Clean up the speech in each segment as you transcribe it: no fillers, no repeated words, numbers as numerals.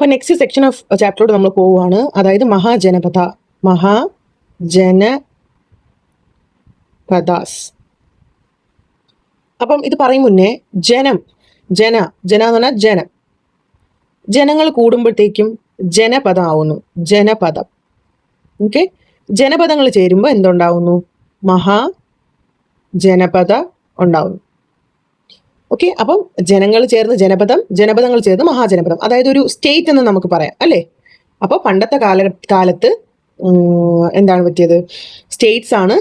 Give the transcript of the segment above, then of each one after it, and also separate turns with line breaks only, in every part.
അപ്പം next section of ചാപ്റ്ററോട് നമ്മൾ പോവുകയാണ്. അതായത് മഹാജനപദാസ്. അപ്പം ഇത് പറയും മുന്നേ ജന എന്ന് പറഞ്ഞാൽ ജനങ്ങൾ കൂടുമ്പോഴത്തേക്കും ജനപദം ആവുന്നു, ജനപദം. ഓക്കെ, ജനപദങ്ങൾ ചേരുമ്പോൾ എന്തുണ്ടാവുന്നു? മഹാജനപദ ഉണ്ടാവുന്നു. ഓക്കെ, അപ്പം ജനങ്ങൾ ചേർന്ന് ജനപദം, ജനപദങ്ങൾ ചേർന്ന് മഹാജനപദം. അതായത് ഒരു സ്റ്റേറ്റ് എന്ന് നമുക്ക് പറയാം അല്ലേ. അപ്പോൾ പണ്ടത്തെ കാലത്ത് എന്താണ് പറ്റിയത്? സ്റ്റേറ്റ്സ് ആണ്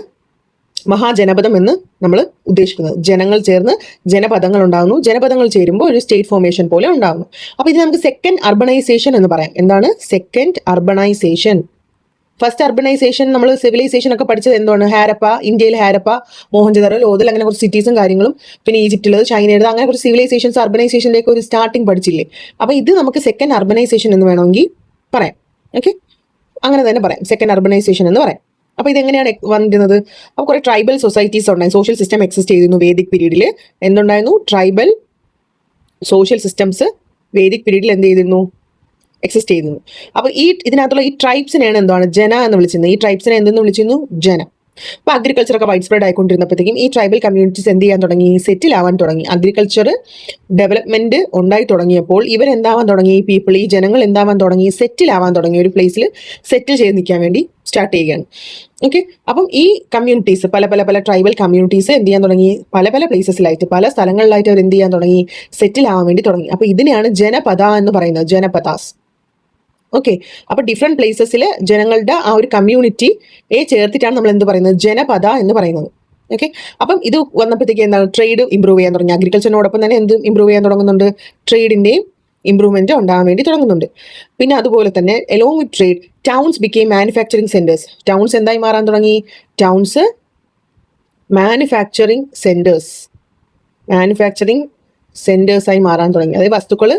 മഹാജനപദം എന്ന് നമ്മൾ ഉദ്ദേശിക്കുന്നത്. ജനങ്ങൾ ചേർന്ന് ജനപദങ്ങൾ ഉണ്ടാകുന്നു, ജനപദങ്ങൾ ചേരുമ്പോൾ ഒരു സ്റ്റേറ്റ് ഫോർമേഷൻ പോലെ ഉണ്ടാകുന്നു. അപ്പോൾ ഇത് നമുക്ക് സെക്കൻഡ് അർബണൈസേഷൻ എന്ന് പറയാം. എന്താണ് സെക്കൻഡ് അർബണൈസേഷൻ? ഫസ്റ്റ് അർബണൈസേഷൻ നമ്മൾ സിവിലൈസേഷൻ ഒക്കെ പഠിച്ചത് എന്താണ്? ഹാരപ്പ, ഇന്ത്യയിൽ ഹാരപ്പ, മോഹൻജദാരോ, ലോഥൽ, അങ്ങനെ കുറച്ച് സിറ്റീസും കാര്യങ്ങളും, പിന്നെ ഈജിപ്തിലത്, ചൈനയുടെ, അങ്ങനെ കുറച്ച് സിവിലൈസേഷൻസ് അർബണൈസേഷൻ്റെ ഒക്കെ ഒരു സ്റ്റാർട്ടിങ് പഠിച്ചില്ലേ. അപ്പോൾ ഇത് നമുക്ക് സെക്കൻഡ് അർബണൈസേഷൻ എന്ന് വേണമെങ്കിൽ പറയാം. ഓക്കെ, അങ്ങനെ തന്നെ പറയാം, സെക്കൻഡ് അർബണൈസേഷൻ എന്ന് പറയാം. അപ്പോൾ ഇതെങ്ങനെയാണ് വന്നിരുന്നത്? അപ്പോൾ കുറേ ട്രൈബൽ സൊസൈറ്റീസ് ഉണ്ടായിരുന്നു, സോഷ്യൽ സിസ്റ്റം എക്സിസ്റ്റ് ചെയ്തിരുന്നു വേദിക് പീരീഡിൽ. എന്തുണ്ടായിരുന്നു? ട്രൈബൽ സോഷ്യൽ സിസ്റ്റംസ് വേദിക് പീരീഡിൽ എന്ത് ചെയ്തിരുന്നു? എക്സിസ്റ്റ് ചെയ്തിരുന്നു. അപ്പോൾ ഇതിനകത്തുള്ള ഈ ട്രൈബ്സിനെയാണ് എന്താണ് ജന എന്ന് വിളിച്ചിരുന്നത്. ഈ ട്രൈബ്സിനെ എന്തെന്ന് വിളിച്ചിരുന്നു? ജന. അപ്പോൾ അഗ്രികൾച്ചറൊക്കെ വൈഡ് സ്പ്രെഡ് ആയിക്കൊണ്ടിരുന്നപ്പോഴത്തേക്കും ഈ ട്രൈബൽ കമ്മ്യൂണിറ്റീസ് എന്ത് ചെയ്യാൻ തുടങ്ങി? സെറ്റിൽ ആവാൻ തുടങ്ങി. അഗ്രികൾച്ചർ ഡെവലപ്മെന്റ് ഉണ്ടായി തുടങ്ങിയപ്പോൾ ഇവരെന്താവാൻ തുടങ്ങി? ഈ പീപ്പിൾ, ഈ ജനങ്ങൾ എന്താവാൻ തുടങ്ങി? സെറ്റിൽ ആവാൻ തുടങ്ങി. ഒരു പ്ലേസിൽ സെറ്റിൽ ചെയ്ത് നിൽക്കാൻ വേണ്ടി സ്റ്റാർട്ട് ചെയ്യുകയാണ്. ഓക്കെ, അപ്പം ഈ കമ്മ്യൂണിറ്റീസ് പല ട്രൈബൽ കമ്മ്യൂണിറ്റീസ് എന്ത് ചെയ്യാൻ തുടങ്ങി? പല പ്ലേസസിലായിട്ട്, പല സ്ഥലങ്ങളിലായിട്ട് അവർ എന്ത് ചെയ്യാൻ തുടങ്ങി? സെറ്റിൽ ആവാൻ വേണ്ടി തുടങ്ങി. അപ്പോൾ ഇതിനെയാണ് ജനപദ എന്ന് പറയുന്നത്, ജനപദാസ്. ഓക്കെ, അപ്പോൾ ഡിഫറെൻറ്റ് പ്ലേസസിൽ ജനങ്ങളുടെ ആ ഒരു കമ്മ്യൂണിറ്റിയെ ചേർത്തിട്ടാണ് നമ്മൾ എന്ത് പറയുന്നത്? ജനപദ എന്ന് പറയുന്നത്. ഓക്കെ, അപ്പം ഇത് വന്നപ്പോഴത്തേക്ക് എന്താണ്? ട്രേഡ് ഇമ്പ്രൂവ് ചെയ്യാൻ തുടങ്ങി. അഗ്രികൾച്ചറിനോടൊപ്പം തന്നെ എന്ത് ഇമ്പ്രൂവ് ചെയ്യാൻ തുടങ്ങുന്നുണ്ട്? ട്രേഡിൻ്റെയും ഇമ്പ്രൂവ്മെൻറ്റ് ഉണ്ടാകാൻ വേണ്ടി തുടങ്ങുന്നുണ്ട്. പിന്നെ അതുപോലെ തന്നെ along with trade towns became manufacturing centres. Towns എന്തായി മാറാൻ തുടങ്ങി? ടൗൺസ് മാനുഫാക്ചറിങ് സെൻറ്റേഴ്സായി മാറാൻ തുടങ്ങി. അതായത് വസ്തുക്കൾ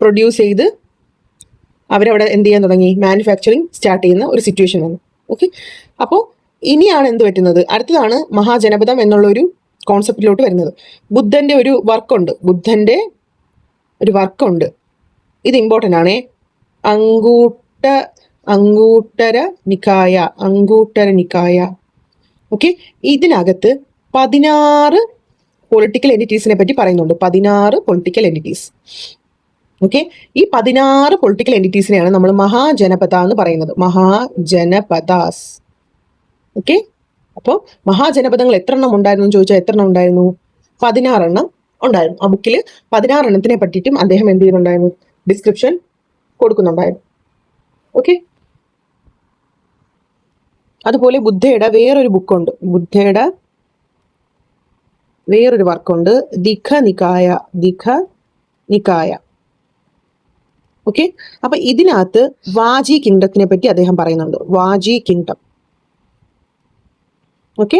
പ്രൊഡ്യൂസ് ചെയ്ത് അവരവിടെ എന്ത് ചെയ്യാൻ തുടങ്ങി? മാനുഫാക്ചറിങ് സ്റ്റാർട്ട് ചെയ്യുന്ന ഒരു സിറ്റുവേഷൻ വന്നു. ഓക്കെ, അപ്പോൾ ഇനിയാണ് എന്ത് പറ്റുന്നത്? അടുത്തതാണ് മഹാജനപദം എന്നുള്ളൊരു കോൺസെപ്റ്റിലോട്ട് വരുന്നത്. ബുദ്ധൻ്റെ ഒരു വർക്കുണ്ട്, ഇത് ഇമ്പോർട്ടൻ്റ് ആണേ. അങ്കൂട്ടര നിക്കായ. ഓക്കെ, ഇതിനകത്ത് 16 പൊളിറ്റിക്കൽ എൻറ്റിറ്റീസിനെ പറ്റി പറയുന്നുണ്ട്. 16 പൊളിറ്റിക്കൽ എൻറ്റിറ്റീസ്. ഓക്കെ, ഈ 16 പൊളിറ്റിക്കൽ എൻറ്റിറ്റീസിനെയാണ് നമ്മൾ മഹാജനപദ എന്ന് പറയുന്നത്, മഹാജനപദാസ്. ഓക്കെ, അപ്പോൾ മഹാജനപദങ്ങൾ എത്ര എണ്ണം ഉണ്ടായിരുന്നു എന്ന് ചോദിച്ചാൽ എത്ര എണ്ണം ഉണ്ടായിരുന്നു? 16 എണ്ണം ഉണ്ടായിരുന്നു. ആ ബുക്കിൽ 16 എണ്ണത്തിനെ പറ്റിയിട്ടും അദ്ദേഹം എന്ത് ചെയ്യുന്നുണ്ടായിരുന്നു? ഡിസ്ക്രിപ്ഷൻ കൊടുക്കുന്നുണ്ടായിരുന്നു. ഓക്കെ, അതുപോലെ ബുദ്ധയുടെ വേറൊരു ബുക്കുണ്ട്, വേറൊരു വർക്കുണ്ട്, ദിഖ നിക്കായ. ഓക്കെ, അപ്പൊ ഇതിനകത്ത് വാജി കിങ്ഡത്തിനെ പറ്റി അദ്ദേഹം പറയുന്നുണ്ട്. വാജി കിങ്ഡം. ഓക്കെ,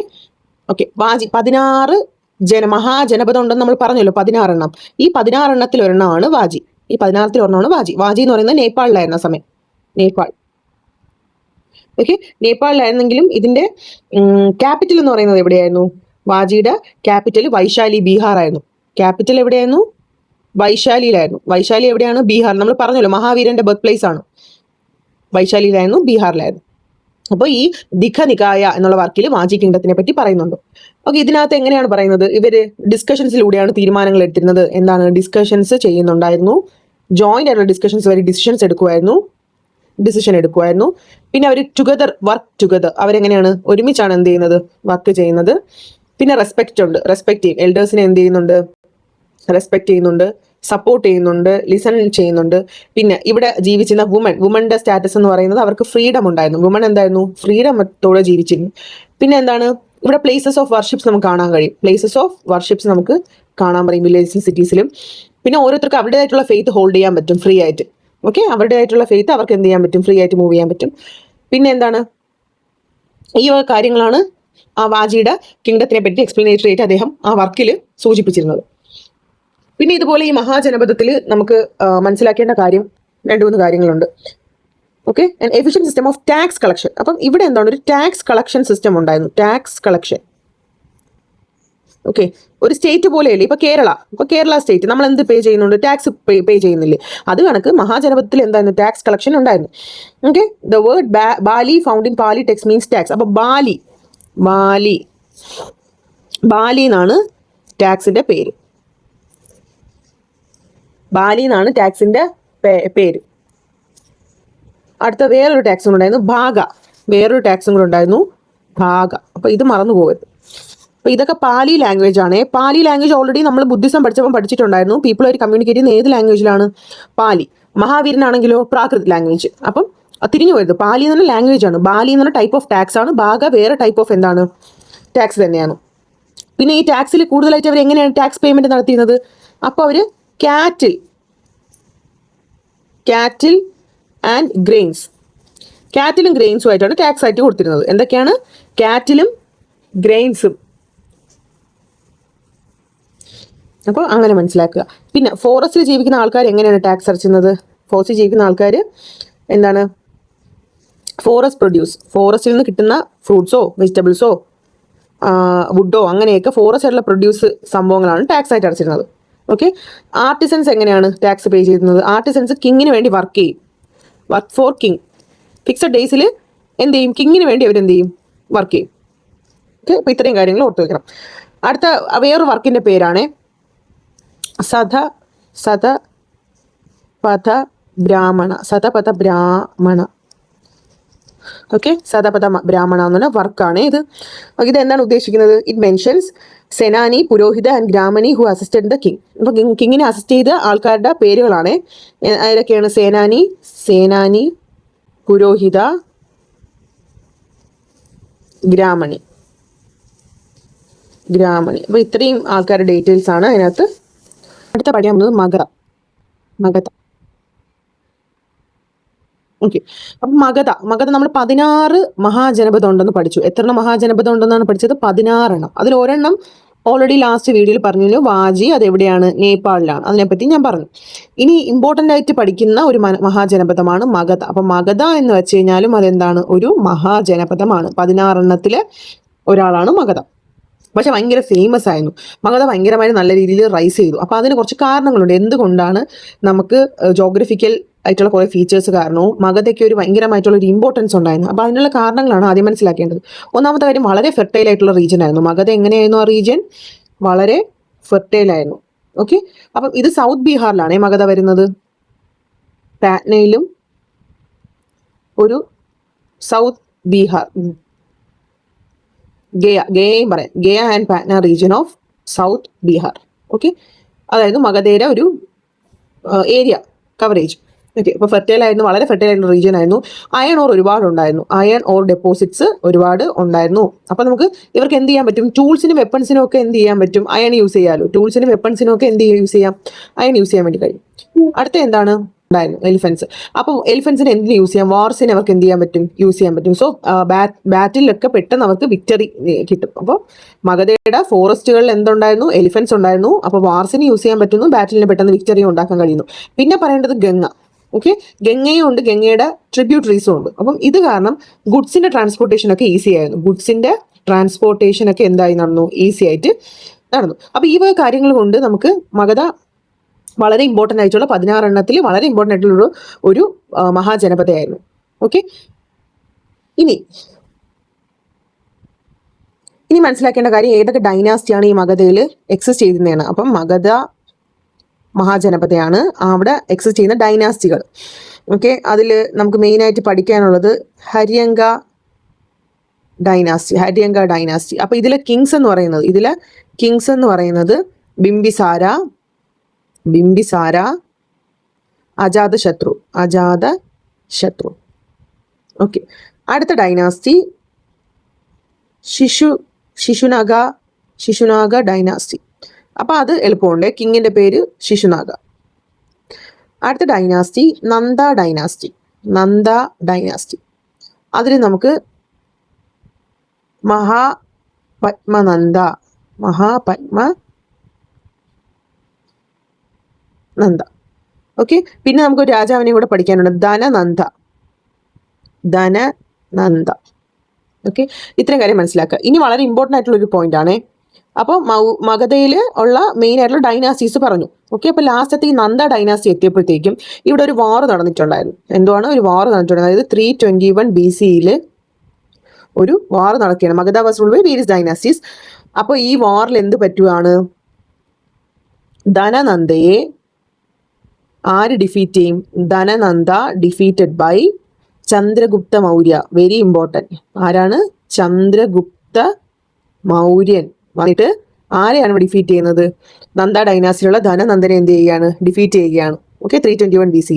വാജി 16 മഹാജനപദം ഉണ്ടെന്ന് നമ്മൾ പറഞ്ഞല്ലോ, 16 എണ്ണം. ഈ 16 എണ്ണത്തിൽ ഒരെണ്ണമാണ് വാജി. വാജി എന്ന് പറയുന്നത് നേപ്പാളിലായിരുന്ന സമയം, നേപ്പാൾ. ഓക്കെ, നേപ്പാളിലായിരുന്നെങ്കിലും ഇതിന്റെ ക്യാപിറ്റൽ എന്ന് പറയുന്നത് എവിടെയായിരുന്നു? വാജിയുടെ ക്യാപിറ്റൽ വൈശാലി, ബീഹാർ ആയിരുന്നു. ക്യാപിറ്റൽ എവിടെയായിരുന്നു? വൈശാലിയിലായിരുന്നു. വൈശാലി എവിടെയാണ്? ബീഹാർ. നമ്മൾ പറഞ്ഞല്ലോ മഹാവീരന്റെ ബർത്ത് പ്ലേസ് ആണ്. വൈശാലിയിലായിരുന്നു, ബീഹാറിലായിരുന്നു. അപ്പോൾ ഈ ദിഖ നികായ എന്നുള്ള വർക്കിൽ വാജി കിങ്ഡത്തിനെ പറ്റി പറയുന്നുണ്ട്. ഓക്കെ, ഇതിനകത്ത് എങ്ങനെയാണ് പറയുന്നത്? ഇവര് ഡിസ്കഷൻസിലൂടെയാണ് തീരുമാനങ്ങൾ എടുത്തിരുന്നത്. എന്താണ്? ഡിസ്കഷൻസ് ചെയ്യുന്നുണ്ടായിരുന്നു. ജോയിന്റ് ആയിട്ടുള്ള ഡിസ്കഷൻസ് വരെ ഡിസിഷൻ എടുക്കുമായിരുന്നു. പിന്നെ അവർ വർക്ക് ടുഗദർ, അവരെങ്ങനെയാണ്? ഒരുമിച്ചാണ് എന്ത് ചെയ്യുന്നത്? വർക്ക് ചെയ്യുന്നത്. പിന്നെ റെസ്പെക്റ്റീവ് എൽഡേഴ്സിനെ എന്ത് ചെയ്യുന്നുണ്ട്? റെസ്പെക്ട് ചെയ്യുന്നുണ്ട്, സപ്പോർട്ട് ചെയ്യുന്നുണ്ട്, ലിസൺ ചെയ്യുന്നുണ്ട്. പിന്നെ ഇവിടെ ജീവിച്ചിരുന്ന വുമന്റെ സ്റ്റാറ്റസ് എന്ന് പറയുന്നത് അവർക്ക് ഫ്രീഡം ഉണ്ടായിരുന്നു. വുമൺ എന്തായിരുന്നു? ഫ്രീഡത്തോടെ ജീവിച്ചിരുന്നു. പിന്നെ എന്താണ്? ഇവിടെ പ്ലേസസ് ഓഫ് വർഷിപ്സ് നമുക്ക് കാണാൻ കഴിയും. നമുക്ക് കാണാൻ പറയും വില്ലേജസിലും സിറ്റീസിലും. പിന്നെ ഓരോരുത്തർക്ക് അവരുടേതായിട്ടുള്ള ഫെയ്ത്ത് ഹോൾഡ് ചെയ്യാൻ പറ്റും ഫ്രീ ആയിട്ട്. ഓക്കെ, അവരുടേതായിട്ടുള്ള ഫെയ്ത്ത് അവർക്ക് എന്ത് ചെയ്യാൻ പറ്റും? ഫ്രീ ആയിട്ട് മൂവ് ചെയ്യാൻ പറ്റും. പിന്നെ എന്താണ്? ഈ കാര്യങ്ങളാണ് ആ വാജിയുടെ കിങ്ഡത്തിനെ പറ്റി എക്സ്പ്ലനേറ്ററി ആയിട്ട് അദ്ദേഹം ആ വർക്കിൽ സൂചിപ്പിച്ചിരുന്നത്. പിന്നെ ഇതുപോലെ ഈ മഹാജനപദത്തിൽ നമുക്ക് മനസ്സിലാക്കേണ്ട 2-3 കാര്യങ്ങളുണ്ട്. Okay, efficient system of tax collection. അപ്പം ഇവിടെ എന്താണ്? ഒരു ടാക്സ് കളക്ഷൻ സിസ്റ്റം ഉണ്ടായിരുന്നു. ടാക്സ് കളക്ഷൻ ഓക്കെ, ഒരു സ്റ്റേറ്റ് പോലെയല്ലേ ഇപ്പൊ കേരള സ്റ്റേറ്റ് നമ്മൾ എന്ത് പേ ചെയ്യുന്നുണ്ട്? ടാക്സ് പേ ചെയ്യുന്നില്ലേ? അത് കണക്ക് മഹാജനപദത്തിൽ എന്തായിരുന്നു? ടാക്സ് കളക്ഷൻ ഉണ്ടായിരുന്നു. Okay, the word Bali found in Pali text means tax. അപ്പൊ ബാലി എന്നാണ് ടാക്സിന്റെ പേര്. ബാലി എന്നാണ് ടാക്സിന്റെ പേര്. അടുത്ത വേറൊരു ടാക്സും കൂടെ ഉണ്ടായിരുന്നു, ഭാഗ. അപ്പൊ ഇത് മറന്നു പോകരുത്. അപ്പൊ ഇതൊക്കെ പാലി ലാംഗ്വേജ് ആണ്. പാലി ലാംഗ്വേജ് ഓൾറെഡി നമ്മൾ ബുദ്ധിസം പഠിച്ചപ്പോൾ പഠിച്ചിട്ടുണ്ടായിരുന്നു. പീപ്പിളുമായിട്ട് കമ്മ്യൂണിക്കേറ്റ് ചെയ്യുന്ന ഏത് ലാംഗ്വേജിലാണ്? പാലി. മഹാവീരനാണെങ്കിലോ പ്രാകൃത് ലാംഗ്വേജ്. അപ്പം തിരിഞ്ഞു വരുന്നത് പാലി എന്ന് പറഞ്ഞ ലാംഗ്വേജ് ആണ്, ബാലി എന്ന് പറഞ്ഞ ടൈപ്പ് ഓഫ് ടാക്സ് ആണ്, ഭാഗ വേറെ ടൈപ്പ് ഓഫ് എന്താണ്? ടാക്സ് തന്നെയാണ്. പിന്നെ ഈ ടാക്സിൽ കൂടുതലായിട്ട് അവർ എങ്ങനെയാണ് ടാക്സ് പേയ്മെന്റ് നടത്തിയിരുന്നത്? അപ്പോൾ അവർ കാറ്റിൽ ആൻഡ് ഗ്രെയിൻസ്, കാറ്റിലും ഗ്രെയിൻസുമായിട്ടാണ് ടാക്സ് ആയിട്ട് കൊടുത്തിരുന്നത്. എന്തൊക്കെയാണ്? കാറ്റിലും ഗ്രെയിൻസും. അപ്പോൾ അങ്ങനെ മനസ്സിലാക്കുക. പിന്നെ ഫോറസ്റ്റിൽ ജീവിക്കുന്ന ആൾക്കാർ എങ്ങനെയാണ് ടാക്സ് അടച്ചുന്നത്? ഫോറസ്റ്റിൽ ജീവിക്കുന്ന ആൾക്കാർ എന്താണ്? ഫോറസ്റ്റിൽ നിന്ന് കിട്ടുന്ന ഫ്രൂട്ട്സോ വെജിറ്റബിൾസോ വുഡോ അങ്ങനെയൊക്കെ ഫോറസ്റ്റായിട്ടുള്ള പ്രൊഡ്യൂസ് സംഭവങ്ങളാണ് ടാക്സ് ആയിട്ട് അടച്ചിരുന്നത്. ഓക്കെ, ആർട്ടിസൻസ് എങ്ങനെയാണ് ടാക്സ് പേ ചെയ്യുന്നത്? ആർട്ടിസൻസ് കിങ്ങിന് വേണ്ടി വർക്ക് ഫോർ കിങ്. ഫിക്സഡ് ഡേയ്സിൽ എന്ത് ചെയ്യും? കിങ്ങിന് വേണ്ടി അവരെന്ത് ചെയ്യും? വർക്ക് ചെയ്യും. ഓക്കെ, അപ്പോൾ ഇത്രയും കാര്യങ്ങൾ ഓർത്ത് വെക്കണം. അടുത്ത വേറൊരു വർക്കിൻ്റെ പേരാണ് സതപഥ ബ്രാഹ്മണ. ഓക്കെ, സതപഥ ബ്രാഹ്മണ എന്ന് പറഞ്ഞ വർക്കാണ് ഇത്. ഇത് എന്താണ് ഉദ്ദേശിക്കുന്നത്? It mentions senani, purohita and gramani who assisted the king. അപ്പോൾ കിങ്ങിനെ അസിസ്റ്റ് ചെയ്ത ആൾക്കാരുടെ പേരുകളാണ്. ഏതൊക്കെയാണ്? സേനാനി, പുരോഹിത, ഗ്രാമണി. അപ്പോൾ ഇത്രയും ആൾക്കാരുടെ ഡീറ്റെയിൽസ് ആണ് അതിനകത്ത്. അടുത്ത പഠിക്കാൻ പോകുന്നത് മഗധ. ഓക്കെ, അപ്പം മഗധ നമ്മൾ 16 മഹാജനപദം ഉണ്ടെന്ന് പഠിച്ചു. എത്ര മഹാജനപദം ഉണ്ടെന്നാണ് പഠിച്ചത്? 16 അതിൽ ഒരെണ്ണം ഓൾറെഡി ലാസ്റ്റ് വീഡിയോയിൽ പറഞ്ഞു, വാജി. അതെവിടെയാണ്? നേപ്പാളിലാണ്. അതിനെപ്പറ്റി ഞാൻ പറഞ്ഞു. ഇനി ഇമ്പോർട്ടൻ്റ് ആയിട്ട് പഠിക്കുന്ന ഒരു മഹാജനപദമാണ് മഗധ. അപ്പം മഗധ എന്ന് വെച്ച് കഴിഞ്ഞാലും അതെന്താണ്? ഒരു മഹാജനപദമാണ്. 16 ഒരാളാണ് മഗധ. പക്ഷെ ഭയങ്കര ഫേമസ് ആയിരുന്നു. മഗധ ഭയങ്കരമായി നല്ല രീതിയിൽ റൈസ് ചെയ്തു. അപ്പോൾ അതിന് കുറച്ച് കാരണങ്ങളുണ്ട്. എന്തുകൊണ്ടാണ്? നമുക്ക് ജോഗ്രഫിക്കൽ ആയിട്ടുള്ള കുറേ ഫീച്ചേഴ്സ് കാരണവും മഗധയ്ക്ക് ഒരു ഭയങ്കരമായിട്ടുള്ള ഒരു ഇമ്പോർട്ടൻസ് ഉണ്ടായിരുന്നു. അപ്പോൾ അതിനുള്ള കാരണങ്ങളാണ് ആദ്യം മനസ്സിലാക്കേണ്ടത്. ഒന്നാമത്തെ കാര്യം, വളരെ ഫെർട്ടൈൽ ആയിട്ടുള്ള റീജിയൻ ആയിരുന്നു മഗധ. എങ്ങനെയായിരുന്നു ആ റീജിയൻ? വളരെ ഫെർട്ടൈൽ ആയിരുന്നു. ഓക്കെ, അപ്പം ഇത് സൗത്ത് ബീഹാറിലാണ് മഗധ വരുന്നത്. പാറ്റ്നയിലും ഒരു സൗത്ത് ബീഹാർ, ഗയയും പറയാം. Gaya and Patna region of south Bihar. Okay, അതായത് മഗധയുടെ ഒരു ഏരിയ കവറേജ്. ഓക്കെ, അപ്പോൾ ഫെർട്ടൈൽ ആയിരുന്നു, വളരെ ഫെർട്ടൈൽ ആയിട്ടുള്ള റീജിയൻ ആയിരുന്നു. അയൺ ഓർ ഒരുപാട് ഉണ്ടായിരുന്നു. അയൺ ഓർ ഡെപ്പോസിറ്റ്സ് ഒരുപാട് ഉണ്ടായിരുന്നു. അപ്പോൾ നമുക്ക് ഇവർക്ക് എന്ത് ചെയ്യാൻ പറ്റും? ടൂൾസിനും വെപ്പൺസിനും ഒക്കെ എന്ത് ചെയ്യാൻ പറ്റും? അയൺ യൂസ് ചെയ്യാമല്ലോ. ടൂൾസിനും വെപ്പൺസിനും ഒക്കെ എന്ത് യൂസ് ചെയ്യാം? അയൺ യൂസ് ചെയ്യാൻ വേണ്ടി കഴിയും. അടുത്ത എന്താണ്? ഉണ്ടായിരുന്നു എലിഫൻസ്. അപ്പോൾ എലിഫൻസിന് എന്തിന് യൂസ് ചെയ്യാം? വാർസിന് അവർക്ക് എന്ത് ചെയ്യാൻ പറ്റും? യൂസ് ചെയ്യാൻ പറ്റും. സോ ബാറ്റിലൊക്കെ പെട്ടെന്ന് അവർക്ക് വിക്ടറി കിട്ടും. അപ്പോൾ മഗധയുടെ ഫോറസ്റ്റുകളിൽ എന്തുണ്ടായിരുന്നു? എലിഫൻസ് ഉണ്ടായിരുന്നു. അപ്പോൾ വാർസിന് യൂസ് ചെയ്യാൻ പറ്റുന്നു, ബാറ്റിലിന് പെട്ടെന്ന് വിക്ടറി ഉണ്ടാക്കാൻ കഴിയുന്നു. പിന്നെ പറയേണ്ടത് ഗംഗ. ഓക്കെ, ഗംഗയും ഉണ്ട്, ഗംഗയുടെ ട്രിബ്യൂട്ടറീസും ഉണ്ട്. അപ്പം ഇത് കാരണം ഗുഡ്സിന്റെ ട്രാൻസ്പോർട്ടേഷൻ ഒക്കെ ഈസി ആയിരുന്നു. എന്തായി നടന്നു? ഈസി ആയിട്ട് നടന്നു. അപ്പോൾ ഈ കാര്യങ്ങൾ കൊണ്ട് നമുക്ക് മഗധ വളരെ ഇമ്പോർട്ടൻ്റ് ആയിട്ടുള്ള 16 വളരെ ഇമ്പോർട്ടൻ്റ് ആയിട്ടുള്ള ഒരു മഹാജനപദയായിരുന്നു. ഓക്കെ, ഇനി മനസ്സിലാക്കേണ്ട കാര്യം, ഏതൊക്കെ ഡൈനാസ്റ്റിയാണ് ഈ മഗധയിൽ എക്സിസ്റ്റ് ചെയ്തിരുന്നതാണ്. അപ്പം മഗധ മഹാജനപദയാണ്, അവിടെ എക്സിസ്റ്റ് ചെയ്യുന്ന ഡൈനാസ്റ്റികൾ. ഓക്കെ, അതിൽ നമുക്ക് മെയിനായിട്ട് പഠിക്കാനുള്ളത് ഹര്യങ്ക ഡൈനാസ്റ്റി. അപ്പോൾ ഇതിലെ കിങ്സ് എന്ന് പറയുന്നത് ബിംബിസാര, അജാതശത്രു. ഓക്കെ, അടുത്ത ഡൈനാസ്റ്റി ശിശുനാഗ ഡൈനാസ്റ്റി. അപ്പോൾ അത് എളുപ്പമുണ്ട്, കിങ്ങിൻ്റെ പേര് ശിശുനാഗ. അടുത്ത ഡൈനാസ്റ്റി നന്ദ ഡൈനാസ്റ്റി. അതിൽ നമുക്ക് മഹാപത്മനന്ദ. ഓക്കെ, പിന്നെ നമുക്കൊരു രാജാവിനെയും കൂടെ പഠിക്കാനുണ്ട്, ധനനന്ദ. ഓക്കെ, ഇത്രയും കാര്യം മനസ്സിലാക്കുക. ഇനി വളരെ ഇമ്പോർട്ടൻ്റ് ആയിട്ടുള്ള ഒരു പോയിന്റ് ആണ്, അപ്പോൾ മഗധയിൽ ഉള്ള മെയിൻ ആയിട്ടുള്ള ഡൈനാസ്റ്റീസ് പറഞ്ഞു. ഓക്കെ, അപ്പോൾ ലാസ്റ്റത്തെ ഈ നന്ദ ഡൈനാസ്റ്റി എത്തിയപ്പോഴത്തേക്കും ഇവിടെ ഒരു വാർ നടന്നിട്ടുണ്ടായിരുന്നു. എന്തുവാണ് ഒരു വാർ നടന്നിട്ടുണ്ടായത്? അതായത് 321 BC ഒരു വാർ നടക്കുകയാണ്. Magadha was ruled by various dynasties. അപ്പോൾ ഈ വാറിൽ എന്ത് പറ്റുവാണ്? ധനനന്ദയെ ആര് ഡിഫീറ്റ് ചെയ്യും? Dhanananda defeated by Chandragupta Maurya. Very important. ആരാണ്? ചന്ദ്രഗുപ്ത മൗര്യൻ വന്നിട്ട് ആരെയാണ് ഡിഫീറ്റ് ചെയ്യുന്നത്? നന്ദ ഡൈനാസ്റ്റിയിലുള്ള ധനനന്ദനെ എന്ത് ചെയ്യുകയാണ്? ഡിഫീറ്റ് ചെയ്യുകയാണ്. Okay, 321 BC.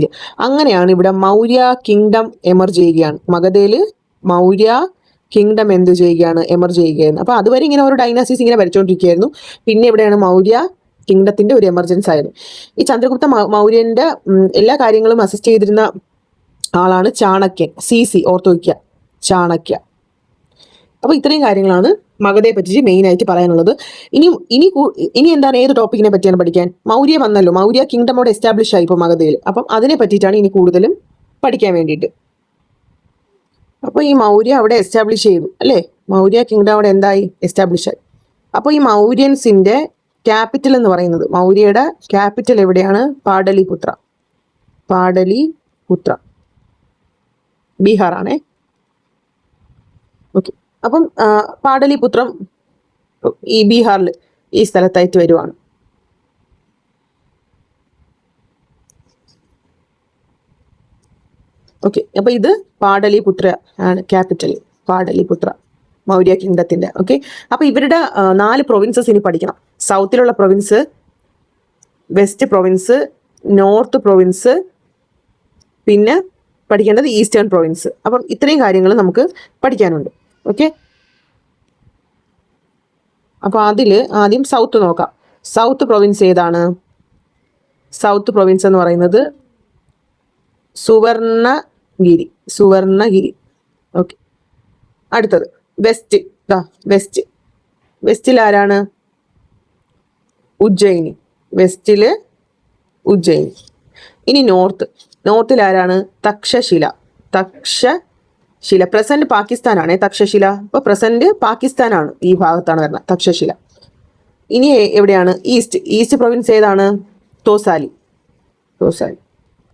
അങ്ങനെയാണ് ഇവിടെ മൗര്യ കിങ്ഡം എമർജ് ചെയ്യുകയാണ്. മഗധയിൽ മൗര്യ കിങ്ഡം എന്ത് ചെയ്യുകയാണ്? എമർജ് ചെയ്യുകയായിരുന്നു. അപ്പോൾ അതുവരെ ഇങ്ങനെ ഓരോ ഡൈനാസ്റ്റീസ് ഇങ്ങനെ ഭരിച്ചുകൊണ്ടിരിക്കുകയായിരുന്നു. പിന്നെ ഇവിടെയാണ് മൗര്യ കിങ്ഡത്തിന്റെ ഒരു എമർജൻസ് ആയിരുന്നു. ഈ ചന്ദ്രഗുപ്ത മൗര്യന്റെ എല്ലാ കാര്യങ്ങളും അസിസ്റ്റ് ചെയ്തിരുന്ന ആളാണ് ചാണക്യൻ. CC ഓർത്ത് വയ്ക്കുക, ചാണക്യ. അപ്പോൾ ഇത്രയും കാര്യങ്ങളാണ് മഗധയെ പറ്റി മെയിൻ ആയിട്ട് പറയാനുള്ളത്. ഇനി എന്താണ്, ഏത് ടോപ്പിക്കിനെ പറ്റിയാണ് പഠിക്കാൻ? മൗര്യ വന്നല്ലോ, മൗര്യ കിങ്ഡം അവിടെ എസ്റ്റാബ്ലിഷ് ആയി ഇപ്പോൾ മഗധയിൽ. അപ്പം അതിനെ പറ്റിയിട്ടാണ് ഇനി കൂടുതലും പഠിക്കാൻ വേണ്ടിയിട്ട്. അപ്പോൾ ഈ മൗര്യ അവിടെ എസ്റ്റാബ്ലിഷ് ചെയ്തു അല്ലേ? മൗര്യ കിങ്ഡം അവിടെ എന്തായി? എസ്റ്റാബ്ലിഷ് ആയി. അപ്പോൾ ഈ മൗര്യൻസിന്റെ ക്യാപിറ്റൽ എന്ന് പറയുന്നത്, മൗര്യയുടെ ക്യാപിറ്റൽ എവിടെയാണ്? പാടലിപുത്ര. പാടലിപുത്ര ബീഹാർ ആണേ. ഓക്കെ, അപ്പം പാടലിപുത്രം ഈ ബീഹാറിൽ ഈ സ്ഥലത്തായിട്ട് വരുവാണ്. ഓക്കെ, അപ്പോൾ ഇത് പാടലിപുത്ര ആണ് ക്യാപിറ്റൽ, പാടലിപുത്ര മൗര്യ കിങ്ഡത്തിന്റെ. ഓക്കെ, അപ്പോൾ ഇവരുടെ 4 പ്രൊവിൻസസ് ഇനി പഠിക്കണം. സൗത്തിലുള്ള province, west province, north province, പിന്നെ പഠിക്കേണ്ടത് ഈസ്റ്റേൺ പ്രൊവിൻസ്. അപ്പം ഇത്രയും കാര്യങ്ങൾ നമുക്ക് പഠിക്കാനുണ്ട്. ഓക്കെ, അപ്പോൾ അതിൽ ആദ്യം സൗത്ത് നോക്കാം. സൗത്ത് പ്രൊവിൻസ് ഏതാണ്? സൗത്ത് പ്രൊവിൻസ് എന്ന് പറയുന്നത് സുവർണഗിരി. സുവർണഗിരി. ഓക്കെ, അടുത്തത് വെസ്റ്റ്. വെസ്റ്റിൽ ആരാണ്? ഉജ്ജയിനി. വെസ്റ്റില് ഉജ്ജയിനി. ഇനി നോർത്തിൽ ആരാണ്? തക്ഷശില. പ്രസന്റ് പാകിസ്ഥാനാണ് തക്ഷശില. അപ്പോൾ പ്രസന്റ് പാകിസ്ഥാനാണ്, ഈ ഭാഗത്താണ് വരുന്നത് തക്ഷശില. ഇനി എവിടെയാണ്? ഈസ്റ്റ് പ്രൊവിൻസ് ഏതാണ്? തോസാലി.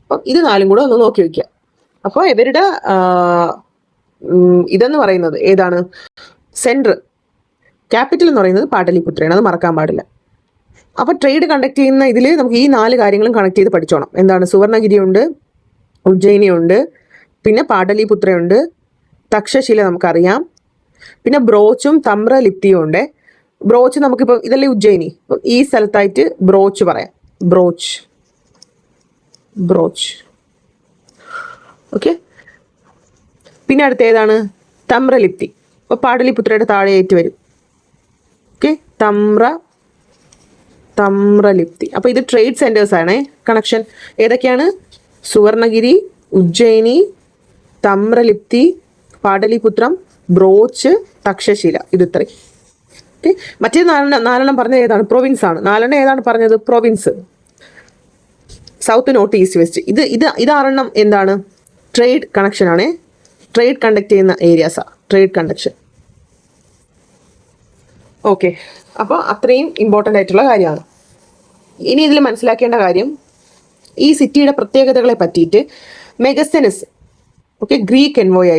അപ്പം ഇത് 4 കൂടെ ഒന്ന് നോക്കി വയ്ക്കുക. അപ്പോൾ ഇവരുടെ ഇതെന്ന് പറയുന്നത് ഏതാണ്? സെൻട്രൽ ക്യാപിറ്റൽ എന്ന് പറയുന്നത് പാടലിപുത്രയാണ്, അത് മറക്കാൻ പാടില്ല. അപ്പോൾ ട്രേഡ് കണ്ടക്ട് ചെയ്യുന്ന ഇതിൽ നമുക്ക് ഈ 4 കാര്യങ്ങളും കണക്ട് ചെയ്ത് പഠിച്ചോണം. എന്താണ്? സുവർണഗിരി ഉണ്ട്, ഉജ്ജയിനി ഉണ്ട്, പിന്നെ പാടലിപുത്രയുണ്ട്, തക്ഷശില നമുക്കറിയാം, പിന്നെ ബ്രോച്ചും തമ്രലിപ്തിയും ഉണ്ട്. ബ്രോച്ച് നമുക്കിപ്പോൾ ഇതല്ലേ ഉജ്ജയിനി, ഈ സ്ഥലത്തായിട്ട് ബ്രോച്ച് പറയാം. ബ്രോച്ച്. ഓക്കെ, പിന്നെ അടുത്ത ഏതാണ്? തമ്രലിപ്തി. അപ്പോൾ പാടലിപുത്രയുടെ താഴെയായിട്ട് വരും. ഓക്കെ, തമ്രലിപ്തി. അപ്പോൾ ഇത് ട്രേഡ് സെൻറ്റേഴ്സ് ആണ്. കണക്ഷൻ ഏതൊക്കെയാണ്? സുവർണഗിരി, ഉജ്ജയിനി, തമ്രലിപ്തി, പാടലിപുത്രം, ബ്രോച്ച്, തക്ഷശില. ഇത് ഇത്രയും. ഓക്കെ, മറ്റേ 4 പറഞ്ഞത് ഏതാണ്? പ്രൊവിൻസ് ആണ്. 4 ഏതാണ് പറഞ്ഞത്? Province. South, north, east, west. ഇത് 6 എന്താണ്? ട്രേഡ് കണക്ഷൻ ആണ്. ട്രേഡ് കണ്ടക്ട് ചെയ്യുന്ന ഏരിയാസാണ് ട്രേഡ് കണ്ടക്ഷൻ. ഓക്കെ, അപ്പോൾ അത്രയും ഇമ്പോർട്ടൻ്റ് ആയിട്ടുള്ള കാര്യമാണ്. ഇനി ഇതിൽ മനസ്സിലാക്കേണ്ട കാര്യം, ഈ സിറ്റിയുടെ പ്രത്യേകതകളെ പറ്റിയിട്ട് മെഗസ്തനിസ്, ഓക്കെ, ഗ്രീക്ക് എൻവോയ്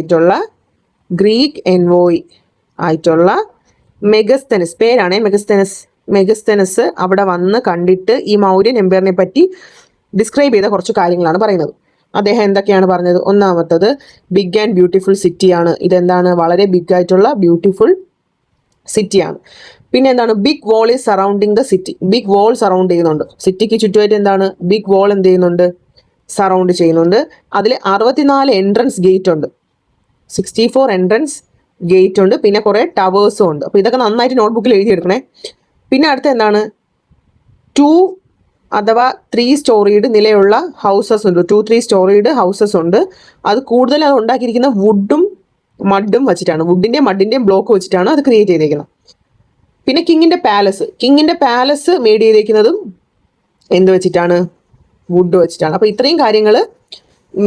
ആയിട്ടുള്ള മെഗസ്തനിസ്, പേരാണ് മെഗസ്തനിസ് അവിടെ വന്ന് കണ്ടിട്ട് ഈ മൗര്യൻ എംപയറിനെ പറ്റി ഡിസ്ക്രൈബ് ചെയ്ത കുറച്ച് കാര്യങ്ങളാണ് പറയുന്നത്. അദ്ദേഹം എന്തൊക്കെയാണ് പറഞ്ഞത്? ഒന്നാമത്തത് ബിഗ് ആൻഡ് ബ്യൂട്ടിഫുൾ സിറ്റിയാണ്. ഇതെന്താണ്? വളരെ ബിഗ് ആയിട്ടുള്ള ബ്യൂട്ടിഫുൾ സിറ്റിയാണ്. പിന്നെ എന്താണ്? Big wall is surrounding the city. Big wall surround ചെയ്യുന്നുണ്ട് സിറ്റിക്ക് ചുറ്റുമായിട്ട്. എന്താണ്? ബിഗ് വാൾ എന്ത് ചെയ്യുന്നുണ്ട്? സറൗണ്ട് ചെയ്യുന്നുണ്ട്. അതിൽ 64 എൻട്രൻസ് ഗേറ്റ് ഉണ്ട്, 64 എൻട്രൻസ് ഗേറ്റ് ഉണ്ട്, പിന്നെ കുറേ ടവേഴ്സും ഉണ്ട്. അപ്പോൾ ഇതൊക്കെ നന്നായിട്ട് നോട്ട്ബുക്കിൽ എഴുതിയെടുക്കണേ. പിന്നെ അടുത്ത എന്താണ്? 2 അഥവാ 3 സ്റ്റോറീഡ് നിലയുള്ള ഹൗസസ് ഉണ്ട്. 2-3 സ്റ്റോറീഡ് ഹൗസസ് ഉണ്ട്. അത് കൂടുതൽ അത് ഉണ്ടാക്കിയിരിക്കുന്ന വുഡും മഡും വെച്ചിട്ടാണ്. വുഡിൻ്റെയും മഡിൻ്റെയും ബ്ലോക്ക് വെച്ചിട്ടാണ് അത് ക്രിയേറ്റ് ചെയ്തേക്കുന്നത്. പിന്നെ കിങ്ങിൻ്റെ പാലസ് മേഡ് ചെയ്തേക്കുന്നതും എന്ത് വെച്ചിട്ടാണ്? വുഡ് വെച്ചിട്ടാണ്. അപ്പോൾ ഇത്രയും കാര്യങ്ങൾ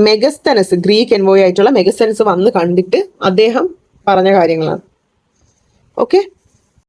മെഗസ്തനസ്, ഗ്രീക്ക് എൻവോയ് ആയിട്ടുള്ള മെഗസ്തനസ് വന്ന് കണ്ടിട്ട് അദ്ദേഹം പറഞ്ഞ കാര്യങ്ങളാണ്. ഓക്കെ.